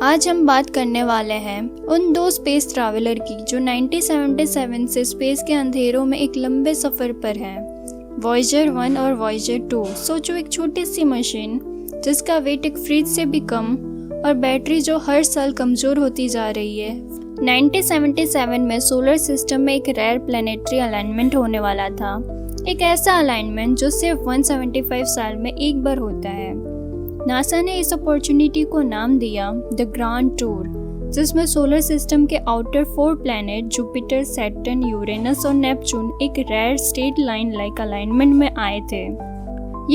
आज हम बात करने वाले हैं उन दो स्पेस ट्रैवलर की जो 1977 से स्पेस के अंधेरों में एक लंबे सफ़र पर हैं। वॉयेजर 1 और वॉयेजर 2। सोचो, एक छोटी सी मशीन जिसका वेट एक फ्रिज से भी कम और बैटरी जो हर साल कमज़ोर होती जा रही है। 1977 में सोलर सिस्टम में एक रेयर प्लानिटरी अलाइनमेंट होने वाला था। एक ऐसा अलाइनमेंट जो सिर्फ 175 साल में एक बार होता है। नासा ने इस अपॉर्चुनिटी को नाम दिया द ग्रैंड टूर, जिसमें सोलर सिस्टम के outer 4 planet Jupiter, Saturn, Uranus और नेपच्यून एक rare straight line like alignment में आए थे।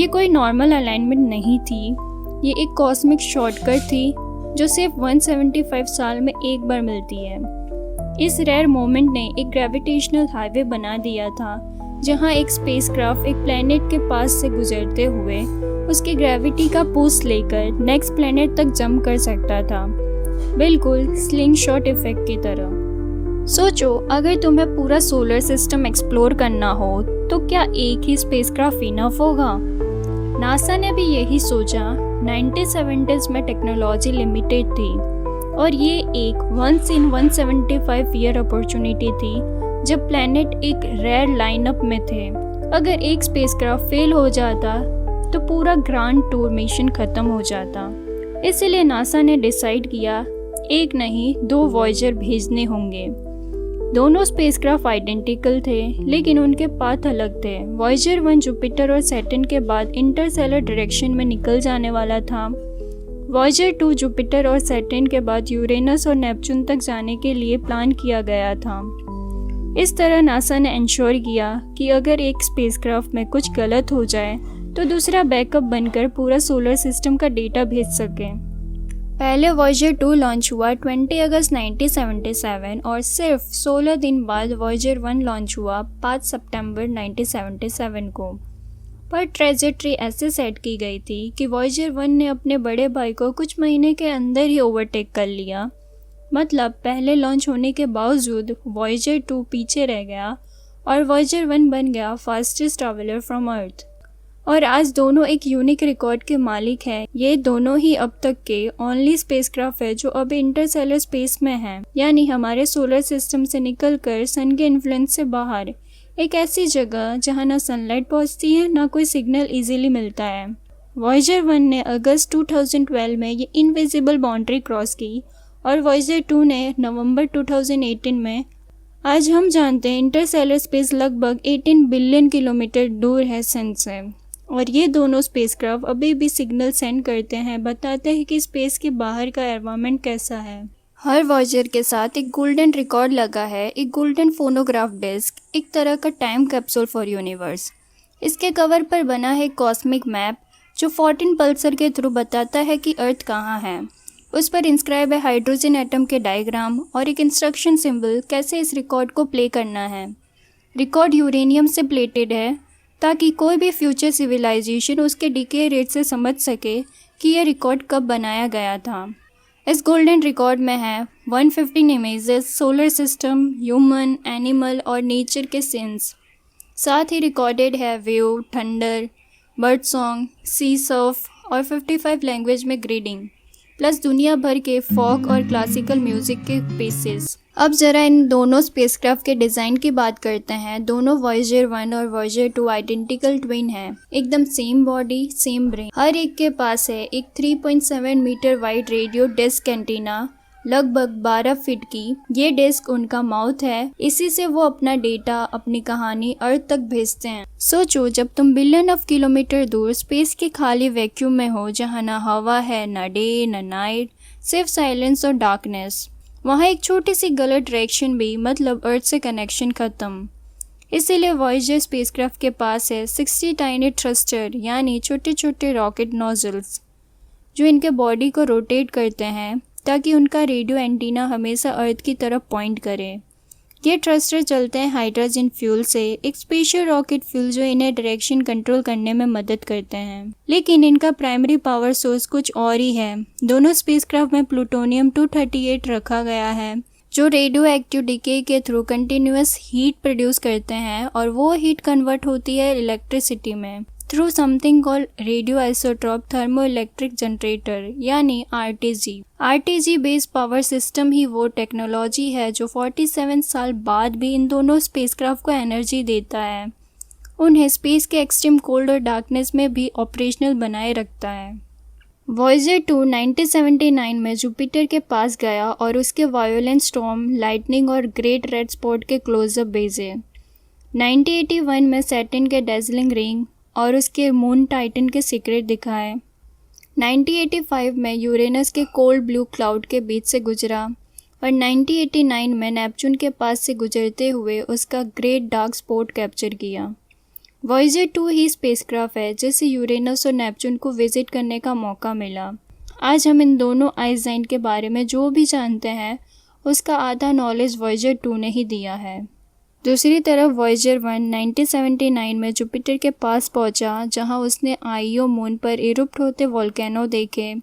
ये कोई नॉर्मल अलाइनमेंट नहीं थी, ये एक कॉस्मिक शॉर्टकट थी जो सिर्फ 175 साल में एक बार मिलती है। इस रेयर मोमेंट ने एक ग्रेविटेशनल हाईवे बना दिया था, जहां एक स्पेसक्राफ्ट एक प्लैनेट के पास से गुजरते हुए उसकी ग्रेविटी का बूस्ट लेकर नेक्स्ट प्लैनेट तक जंप कर सकता था, बिल्कुल स्लिंगशॉट इफेक्ट की तरह। सोचो, अगर तुम्हें पूरा सोलर सिस्टम एक्सप्लोर करना हो तो क्या एक ही स्पेसक्राफ्ट इनफ होगा? नासा ने भी यही सोचा। 1970s में टेक्नोलॉजी लिमिटेड थी और ये एक वंस इन 175 ईयर अपॉर्चुनिटी थी जब प्लैनेट एक रेयर लाइनअप में थे। अगर एक स्पेसक्राफ्ट फेल हो जाता तो पूरा ग्रैंड टूर मिशन खत्म हो जाता। इसलिए नासा ने डिसाइड किया एक नहीं 2 वॉयेजर भेजने होंगे। दोनों स्पेसक्राफ्ट आइडेंटिकल थे, लेकिन उनके पाथ अलग थे। वॉयेजर 1 जुपिटर और सैटर्न के बाद इंटरस्टेलर डायरेक्शन में निकल जाने वाला था। वॉयेजर 2 जुपिटर और सैटर्न के बाद यूरेनस और नेपच्यून तक जाने के लिए प्लान किया गया था। इस तरह नासा ने इंश्योर किया कि अगर एक स्पेसक्राफ्ट में कुछ गलत हो जाए तो दूसरा बैकअप बनकर पूरा सोलर सिस्टम का डेटा भेज सके। पहले वॉयेजर 2 लॉन्च हुआ 20 अगस्त 1977 और सिर्फ 16 दिन बाद वॉयेजर 1 लॉन्च हुआ 5 सितंबर 1977 को। पर ट्रेजेक्टरी ऐसे सेट की गई थी कि वॉयेजर 1 ने अपने बड़े भाई को कुछ महीने के अंदर ही ओवरटेक कर लिया। मतलब पहले लॉन्च होने के बावजूद वॉयेजर 2 पीछे रह गया और वॉयेजर 1 बन गया फास्टेस्ट ट्रैवलर फ्रॉम अर्थ। और आज दोनों एक यूनिक रिकॉर्ड के मालिक हैं। ये दोनों ही अब तक के ओनली स्पेसक्राफ्ट है जो अभी इंटरस्टेलर स्पेस में हैं, यानी हमारे सोलर सिस्टम से निकलकर सन के इन्फ्लुएंस से बाहर, एक ऐसी जगह जहां ना सनलाइट पहुंचती है ना कोई सिग्नल इजीली मिलता है। वॉयेजर 1 ने अगस्त 2012 में ये इनविजिबल बाउंड्री क्रॉस की और वॉयेजर 2 ने नवंबर 2018 में। आज हम जानते हैं इंटरस्टेलर स्पेस लगभग 18 बिलियन किलोमीटर दूर है सन से, और ये दोनों स्पेसक्राफ्ट अभी भी सिग्नल सेंड करते हैं, बताते हैं कि स्पेस के बाहर का एनवायरनमेंट कैसा है। हर वॉयेजर के साथ एक गोल्डन रिकॉर्ड लगा है, एक गोल्डन फोनोग्राफ डिस्क, एक तरह का टाइम कैप्सूल फॉर यूनिवर्स। इसके कवर पर बना है कॉस्मिक मैप जो 14 पल्सर के थ्रू बताता है कि अर्थ कहाँ है। उस पर इंस्क्राइब है हाइड्रोजन एटम के डायग्राम और एक इंस्ट्रक्शन सिंबल कैसे इस रिकॉर्ड को प्ले करना है। रिकॉर्ड यूरेनियम से प्लेटेड है ताकि कोई भी फ्यूचर सिविलाइजेशन उसके डिके रेट से समझ सके कि यह रिकॉर्ड कब बनाया गया था। इस गोल्डन रिकॉर्ड में है 115 images solar system, human, animal और नेचर के सीन्स। साथ ही रिकॉर्डेड है वेव, थंडर, बर्ड सॉन्ग, सी सर्फ और 55 लैंग्वेज में ग्रीडिंग, प्लस दुनिया भर के फोक और क्लासिकल म्यूजिक के पीसेस। अब जरा इन दोनों स्पेसक्राफ्ट के डिज़ाइन की बात करते हैं। दोनों वॉयेजर 1 और वॉयेजर 2 आइडेंटिकल ट्विन हैं, एकदम सेम बॉडी, सेम ब्रेन। हर एक के पास है एक 3.7 metre wide radio disc antenna, लगभग 12 फीट की। ये डिस्क उनका माउथ है, इसी से वो अपना डेटा, अपनी कहानी अर्थ तक भेजते हैं। सोचो, जब तुम बिलियन ऑफ किलोमीटर दूर स्पेस के खाली वैक्यूम में हो, जहाँ ना हवा है, ना डे ना नाइट, सिर्फ साइलेंस और डार्कनेस, वहाँ एक छोटी सी गलत डायरेक्शन भी मतलब अर्थ से कनेक्शन खत्म। इसीलिए वॉयेजर स्पेसक्राफ्ट के पास है 60 टाइनी थ्रस्टर, यानी छोटे छोटे रॉकेट नोजल्स जो इनके बॉडी को रोटेट करते हैं ताकि उनका रेडियो एंटीना हमेशा अर्थ की तरफ पॉइंट करे। ये थ्रस्टर चलते हैं हाइड्रोजन फ्यूल से, एक स्पेशल रॉकेट फ्यूल जो इन्हें डायरेक्शन कंट्रोल करने में मदद करते हैं। लेकिन इनका प्राइमरी पावर सोर्स कुछ और ही है। दोनों स्पेसक्राफ्ट में प्लूटोनियम 238 रखा गया है जो रेडियो एक्टिव डिके के थ्रू कंटिन्यूअस हीट प्रोड्यूस करते हैं और वो हीट कन्वर्ट होती है इलेक्ट्रिसिटी में। Through something called radio isotope thermoelectric generator यानी RTG. RTG based power system ही वो टेक्नोलॉजी है जो 47 साल बाद भी इन दोनों स्पेसक्राफ्ट को एनर्जी देता है, उन्हें स्पेस के एक्सट्रीम कोल्ड और डार्कनेस में भी ऑपरेशनल बनाए रखता है। वॉयेजर 2 1979 में जुपिटर के पास गया और उसके वायोलेंट स्टॉर्म, लाइटनिंग और ग्रेट रेड स्पॉट के क्लोजअप भेजे। 1981 में सैटर्न के डेजलिंग रिंग और उसके मून टाइटन के सीक्रेट दिखाए। 1985 में यूरेनस के कोल्ड ब्लू क्लाउड के बीच से गुजरा और 1989 में नेपच्यून के पास से गुजरते हुए उसका ग्रेट डार्क स्पॉट कैप्चर किया। वॉयेजर 2 ही स्पेसक्राफ्ट है जिसे यूरेनस और नेपच्यून को विजिट करने का मौका मिला। आज हम इन दोनों आइसलैंड के बारे में जो भी जानते हैं उसका आधा नॉलेज वॉयेजर 2 ने ही दिया है। दूसरी तरफ वॉयेजर 1 1979 में जुपिटर के पास पहुंचा, जहां उसने आईओ मून पर इरुप्ट होते वोल्केनो देखे।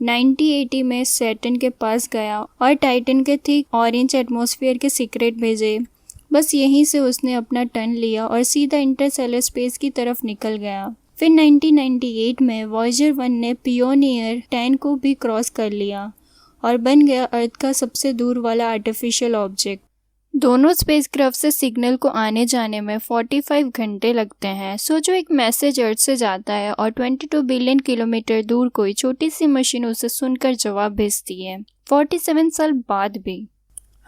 1980 में सैटर्न के पास गया और टाइटन के थिक ऑरेंज एटमॉस्फेयर के सीक्रेट भेजे। बस यहीं से उसने अपना टर्न लिया और सीधा इंटरस्टेलर स्पेस की तरफ निकल गया। फिर 1998 में वॉयेजर 1 ने पियोनियर 10 को भी क्रॉस कर लिया और बन गया अर्थ का सबसे दूर वाला आर्टिफिशियल ऑब्जेक्ट। दोनों स्पेसक्राफ्ट से सिग्नल को आने जाने में 45 घंटे लगते हैं। सोचो एक मैसेज अर्थ से जाता है और 22 बिलियन किलोमीटर दूर कोई छोटी सी मशीन उसे सुनकर जवाब भेजती है, 47 साल बाद भी।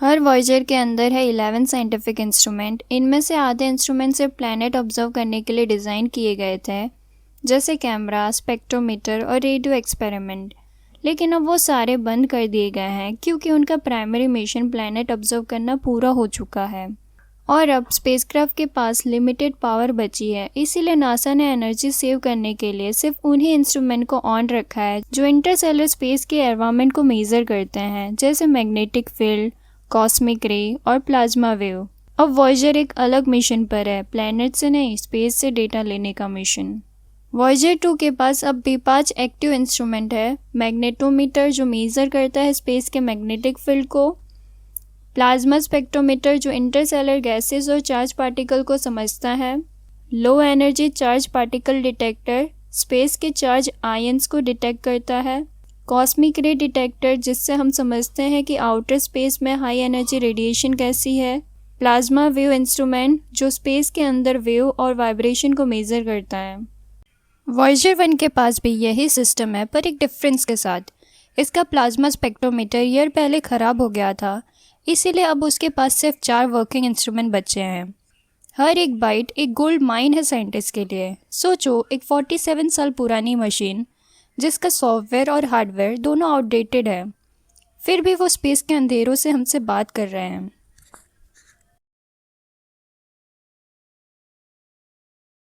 हर वॉयेजर के अंदर है 11 साइंटिफिक इंस्ट्रूमेंट। इनमें से आधे इंस्ट्रूमेंट सिर्फ प्लैनेट ऑब्जर्व करने के लिए डिज़ाइन किए गए थे, जैसे कैमरा, स्पेक्ट्रोमीटर और रेडियो एक्सपेरिमेंट। लेकिन अब वो सारे बंद कर दिए गए हैं क्योंकि उनका प्राइमरी मिशन प्लैनेट ऑब्जर्व करना पूरा हो चुका है और अब स्पेसक्राफ्ट के पास लिमिटेड पावर बची है। इसीलिए नासा ने एनर्जी सेव करने के लिए सिर्फ उन्हीं इंस्ट्रूमेंट को ऑन रखा है जो इंटरस्टेलर स्पेस के एनवायरनमेंट को मेजर करते हैं, जैसे मैग्नेटिक फील्ड, कॉस्मिक रे और प्लाज्मा वेव। अब वॉयेजर एक अलग मिशन पर है, प्लैनेट से नहीं स्पेस से डेटा लेने का मिशन। वॉयेजर 2 के पास अब भी 5 एक्टिव इंस्ट्रूमेंट है। मैग्नेटोमीटर जो मेजर करता है स्पेस के मैग्नेटिक फील्ड को, प्लाज्मा स्पेक्ट्रोमीटर जो इंटरस्टेलर गैसेस और चार्ज पार्टिकल को समझता है, low energy charge particle detector space के चार्ज आयंस को डिटेक्ट करता है, कॉस्मिक रे डिटेक्टर जिससे हम समझते हैं कि आउटर स्पेस में हाई एनर्जी रेडिएशन कैसी है, प्लाज्मा वेव इंस्ट्रूमेंट जो स्पेस के अंदर वेव और वाइब्रेशन को मेजर करता है। वॉयेजर 1 के पास भी यही सिस्टम है, पर एक डिफरेंस के साथ। इसका प्लाज्मा स्पेक्ट्रोमीटर ईयर पहले ख़राब हो गया था, इसीलिए अब उसके पास सिर्फ 4 वर्किंग इंस्ट्रूमेंट बचे हैं। हर एक बाइट एक गोल्ड माइन है साइंटिस्ट के लिए। सोचो एक 47 साल पुरानी मशीन जिसका सॉफ्टवेयर और हार्डवेयर दोनों आउटडेटेड है, फिर भी वो स्पेस के अंधेरों से हमसे बात कर रहे हैं।